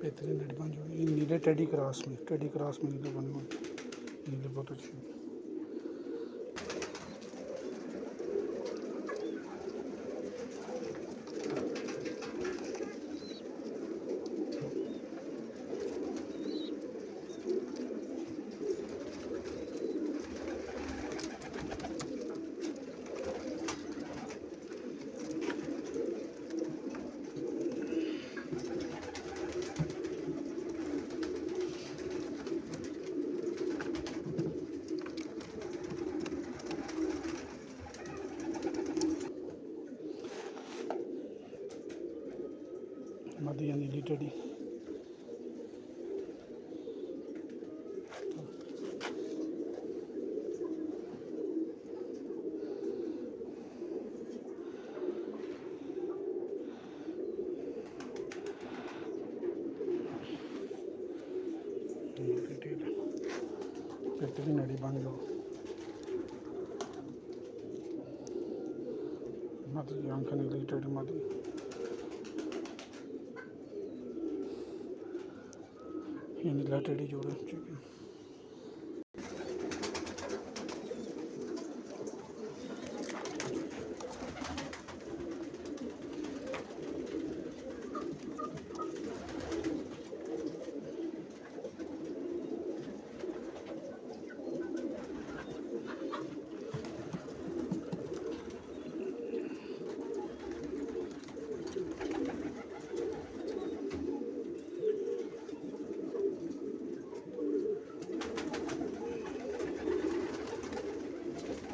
बेहतरीन लड़का जो ये नीले टेडी क्रॉस में नीले बने हुए, नीले बहुत अच्छे। मदिया नीली टेडी बेहतरीन अड़ी बन जाओ मदी आंख नीली टेडी मदी ये नीला टेडी जोड़ा ठीक है।